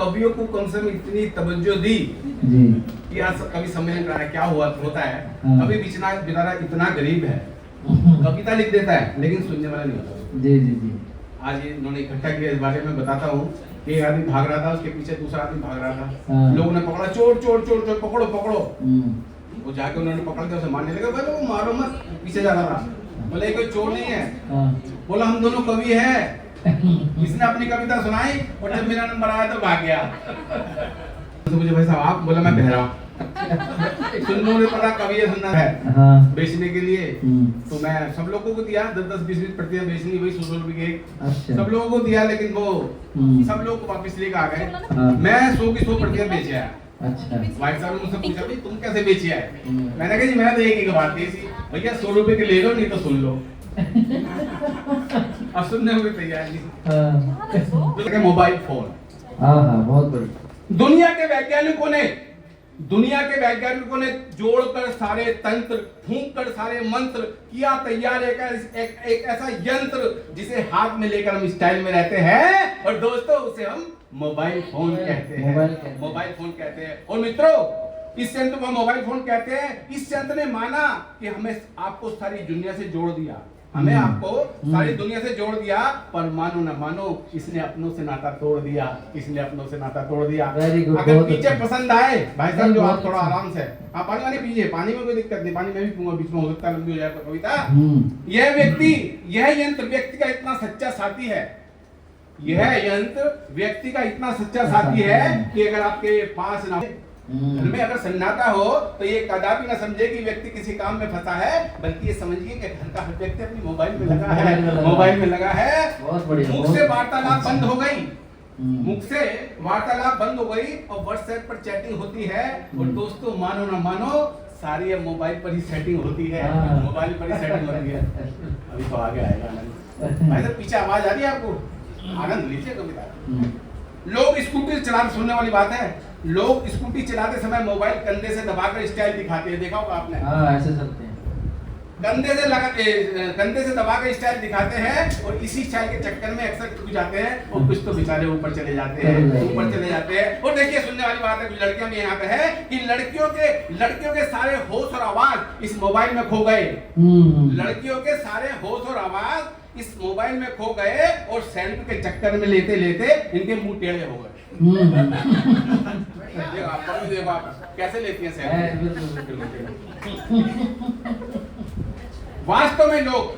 कवियों को कम से कम इतनी तवज्जो दी जी कि आज कभी सम्मेलन कराया क्या हुआ होता है। हाँ। कभी बेचारा इतना गरीब है, कविता लिख देता है लेकिन सुनने वाला नहीं होता। जी जी जी आज ये इन्होंने इकट्ठा किया, इस बारे में बताता हूँ। एक आदमी भाग रहा था, उसके पीछे दूसरा आदमी भाग रहा था। हाँ। लोगों ने पकड़ा, चोर चोर चोर चोर, पकड़ो पकड़ो। हम्म, वो जाके उन्होंने पकड़ के उसे मारने लगे। बोले वो मारो मत, पीछे जा रहा था। बोले कोई चोर नहीं है। हाँ। बोला हम दोनों कवि हैं। इसने अपनी कविता सुनाई और जब मेरा नंबर आया तो भाग गया। तो मुझे भाई साहब आप, बोला मैं बहरा सुनने में पता कवि है, सुनना है हाँ। बेचने के लिए। हम्म, तो मैं सब लोगों को दिया, 10-10 20-20 प्रतियां बेचनी, वही 100 रुपए की। अच्छा सब लोगों को दिया लेकिन वो हम्म, सब लोग को वापस लेकर आ गए। हाँ। मैं 100 की 100 प्रतियां बेचे आया। अच्छा भाई साहब ने मुझसे पूछा भाई तुम कैसे बेची है? हम्म, मैंने कहा जी मैंने तो एक ही बात कही थी, भैया 100 रुपए के ले लो नहीं तो सुन लो। अब सुनने को तैयार नहीं। हाँ तो मोबाइल फोन, हाँ हाँ, बहुत बढ़िया। दुनिया के वैज्ञानिकों ने जोड़कर सारे तंत्र, फूंक कर सारे मंत्र किया तैयार एक ऐसा यंत्र जिसे हाथ में लेकर हम स्टाइल में रहते हैं। और दोस्तों उसे हम मोबाइल फोन कहते हैं। मोबाइल फोन कहते हैं। और मित्रों इस यंत्र को मोबाइल फोन कहते हैं। इस यंत्र ने माना कि हमें आपको सारी दुनिया से जोड़ दिया, हमें आपको सारी दुनिया से जोड़ दिया, पर मानो न मानो इसने अपनों से नाता तोड़ दिया। इसने अपनों से नाता तोड़ दिया। Very good, अगर बहुत पीछे अच्छा। पसंद आए भाई साहब जो आप बहुत थोड़ा अच्छा। आराम से आप पानी वानी पीजिए, पानी में कोई दिक्कत नहीं, पानी में भी पीऊंगा, बीच में हो सकता है लंबी हो जाए तो कविता। यह यंत्र व्यक्ति का इतना सच्चा साथी है, यह यंत्र व्यक्ति का इतना सच्चा साथी है कि अगर आपके पास ना घर में अगर सन्नाटा हो तो ये कदापि ना समझे कि व्यक्ति किसी काम में फंसा है, बल्कि ये समझिए कि घर का हर व्यक्ति अपनी मोबाइल में लगा है। मोबाइल में लगा है। बहुत बढ़िया। मुख से वार्तालाप बंद हो गई, हम्म, मुख से वार्तालाप बंद हो गई और व्हाट्सएप पर चैटिंग होती है। और दोस्तों मानो ना मानो सारी अब मोबाइल पर ही सेटिंग होती है। हाँ। मोबाइल पर ही सेटिंग होती है। अभी तो आगे आएगा आनंद। भाई साहब पीछे आवाज आ रही है आपको? आनंद लीजिए कविता। हम्म, लोग स्कूटी चलाते, सुनने वाली बात है, लोग स्कूटी चलाते समय मोबाइल कंधे से दबाकर स्टाइल दिखाते हैं। देखा होगा आपने? हाँ ऐसे चलते हैं। कंधे से दबाकर स्टाइल दिखाते हैं और इसी स्टाइल के चक्कर में अक्सर टूट जाते हैं और कुछ तो बेचारे ऊपर चले जाते हैं। और देखिए सुनने वाली बात है, कुछ लड़कियां भी यहाँ पे है कि लड़कियों के सारे होश और आवाज इस मोबाइल में खो गए। लड़कियों के सारे होश और आवाज इस मोबाइल में खो गए और सेल्फी के चक्कर में लेते लेते इनके मुंह टेढ़े हो गए। देखो आप कैसे लेती हैं सेल्फी। वास्तव में लोग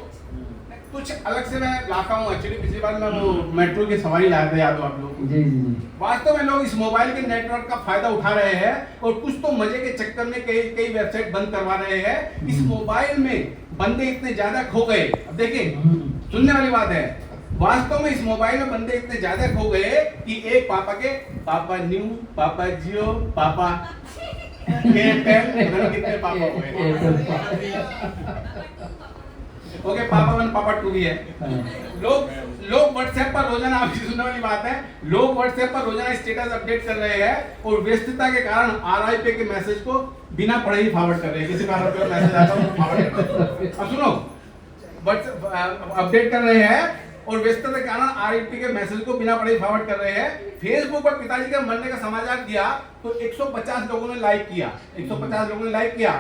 कुछ अलग से मैं लाता हूँ। एक्चुअली पिछली बार मैं वो मेट्रो की सवारी लाया था, याद हो आप लोग? जी जी जी। वास्तव में लोग इस मोबाइल के नेटवर्क का फायदा उठा रहे हैं और कुछ तो मजे के चक्कर में कई वेबसाइट बंद करवा रहे हैं। इस मोबाइल में बंदे इतने ज्यादा खो गए। अब देखिए सुनने वाली बात है, वास्तव में इस मोबाइल में बंदे इतने ज्यादा खो गए कि एक पापा न्यू, पापा जियो, पापा कितने पापा हो गए? ओके, पापा 1 पापा 2 भी है। लोग व्हाट्सएप पर रोजाना, आपकी सुनने वाली बात है, लोग व्हाट्सएप पर रोजाना स्टेटस अपडेट कर रहे हैं और व्यस्तता के कारण RIP के मैसेज को बिना पढ़े ही फॉरवर्ड कर रहे हैं। किसी का मैसेज आता है फॉरवर्ड कर रहे हैं। अब सुनो, व्हाट्सएप अपडेट कर रहे हैं और व्यस्तता के कारण RIP के मैसेज को बिना पढ़े फॉरवर्ड कर रहे हैं। फेसबुक पर पिताजी के मरने का समाचार दिया तो 150 लोगों ने लाइक किया। 150 लोगों ने लाइक किया।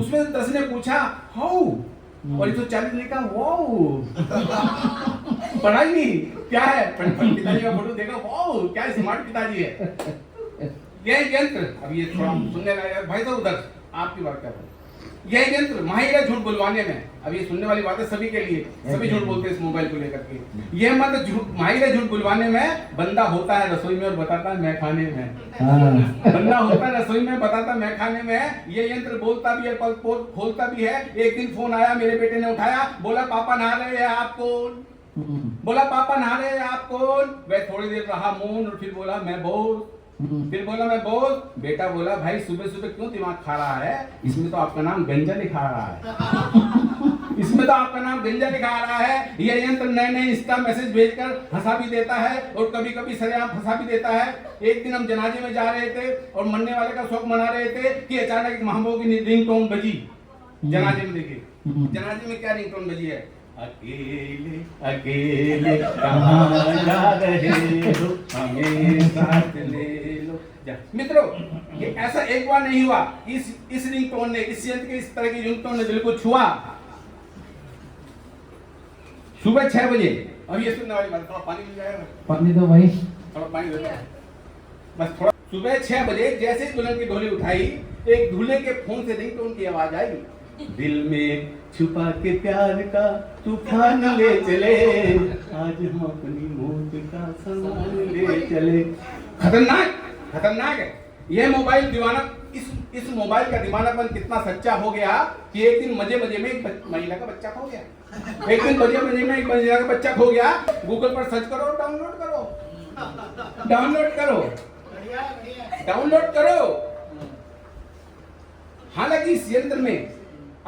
उसमें से 10 ने पूछा हाउ और 140 ने कहा वाओ। पढ़ाई नहीं क्या है, पिताजी का फोटो देखा, वाओ क्या स्मार्ट पिताजी है। यह यंत्र, अब ये थोड़ा सुनने लगा भाई साहब, उधर आपकी बात कर रहा हूँ। यह यंत्र माहिर है झूठ बुलवाने में। अब ये सुनने वाली बात है सभी के लिए, सभी झूठ बोलते हैं इस मोबाइल को लेकर के। यह मत माहिर है झूठ बुलवाने में। बंदा होता है रसोई में और बताता है मैं खाने में। बंदा होता है रसोई में, बताता मैं खाने में। ये यंत्र बोलता भी है, खोलता भी है। एक दिन फोन आया, मेरे बेटे ने उठाया, बोला पापा नहा रहे हैं आप कौन? बोला पापा नहा रहे हैं आप कौन? वह थोड़ी देर रहा मौन और फिर बोला मैं बोल। फिर बोला मैं बोल। बेटा बोला भाई सुबह सुबह क्यों दिमाग खा रहा है? इसमें तो आपका नाम गंजा लिखा रहा है। इसमें तो आपका नाम गंजा लिखा रहा है। यह यंत्र नए नए इंस्टा मैसेज भेजकर हंसा भी देता है और कभी कभी सरेआम फंसा भी देता है। एक दिन हम जनाजे में जा रहे थे और मरने वाले का शौक मना रहे थे कि अचानक महबूब की रिंगटोन बजी। जनाजे में देखिए, जनाजे में क्या रिंगटोन बजी है? अकेले अकेले कहाँ जा रहे हो, हमें साथ ले लो। मित्रों, ये ऐसा एक बार नहीं हुआ। इस रिंगटोन ने, इस यंत्र के इस तरह की रिंगटोन ने दिल को छुआ। सुबह 6 बजे, अब ये सुनने वाली बात, थोड़ा पानी मिल जाएगा? पानी तो वही। थोड़ा पानी दे दो। बस थोड़ा। सुबह 6 बजे जैसे ही दुल्हन की डोली उठाई, एक दूल्हे के फोन से रिंगटोन की आवाज आई, दिल में छुपा के प्यार का तूफान ले चले, आज हम अपनी मौत का सामान ले चले। खतरनाक, खतरनाक है यह मोबाइल दीवाना। इस मोबाइल का दीवानापन कितना सच्चा हो गया कि एक दिन मजे मजे में एक महिला का बच्चा खो गया। एक दिन मजे मजे में एक महिला का बच्चा खो गया। गूगल पर सर्च करो, डाउनलोड करो, डाउनलोड करो, डाउनलोड करो। हालांकि इस यंत्र में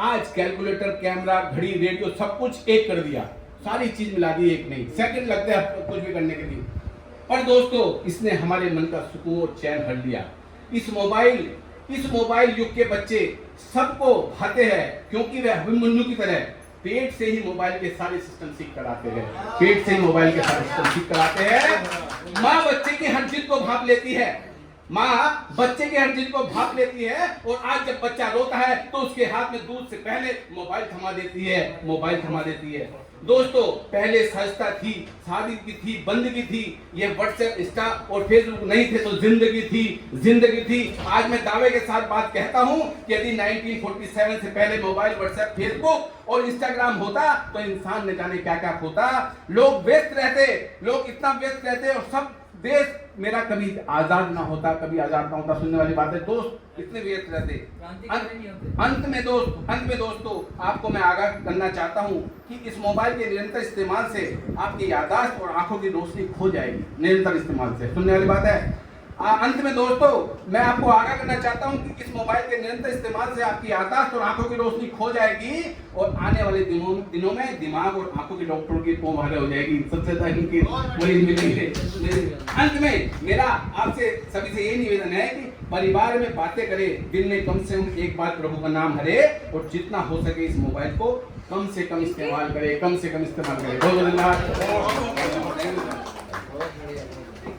आज कैलकुलेटर, कैमरा, घड़ी, रेडियो सब कुछ एक कर दिया, सारी चीज मिला दी एक नहीं, सेकंड लगते हैं कुछ भी करने के लिए। और दोस्तों, इसने हमारे मन का सुकून और चैन हर लिया। इस मोबाइल युग के बच्चे सबको भाते हैं, क्योंकि वे अभिमन्यु की तरह पेट से ही मोबाइल के सारे सिस्टम सीख कर आते हैं। पेट से ही मोबाइल के सारे सिस्टम सीख कर आते हैं। माँ बच्चे की हर जिद को भाप लेती है, माँ बच्चे के हर चीज को भाप लेती है। और आज जब बच्चा रोता है तो उसके हाथ में दूध से पहले मोबाइल थमा देती है, मोबाइल थमा देती है। दोस्तों, पहले सहजता थी, शादी की थी, बंदगी थी, ये व्हाट्सएप, इंस्टा और फेसबुक नहीं थे तो जिंदगी थी, जिंदगी थी। आज मैं दावे के साथ बात कहता हूं कि यदि 1947 से पहले मोबाइल, व्हाट्सएप, फेसबुक और इंस्टाग्राम होता तो इंसान न जाने क्या क्या होता। लोग व्यस्त रहते, लोग इतना व्यस्त रहते और सब देश मेरा कभी आजाद ना होता, कभी आजाद ना होता। सुनने वाली बात है दोस्त, इतने व्यस्त रहते। अंत में दोस्तों, आपको मैं आगाह करना चाहता हूं कि इस मोबाइल के निरंतर इस्तेमाल से आपकी याददाश्त और आंखों की रोशनी खो जाएगी, निरंतर इस्तेमाल से। सुनने वाली बात है। अंत में दोस्तों, मैं आपको आगाह करना चाहता हूं कि इस मोबाइल के निरंतर इस्तेमाल से आपकी याददाश्त और आंखों की रोशनी खो जाएगी और आने वाले दिनों में दिमाग और आंखों के डॉक्टरों की पोमारे हो जाएगी। सबसे ज्यादा इनकी मरीज मिलेंगे। अंत में मेरा आपसे सभी से ये निवेदन है कि परिवार में बातें करें, दिन में कम से कम एक बार प्रभु का नाम हरे और जितना हो सके इस मोबाइल को कम से कम इस्तेमाल करें, कम से कम इस्तेमाल करें। बहुत धन्यवाद।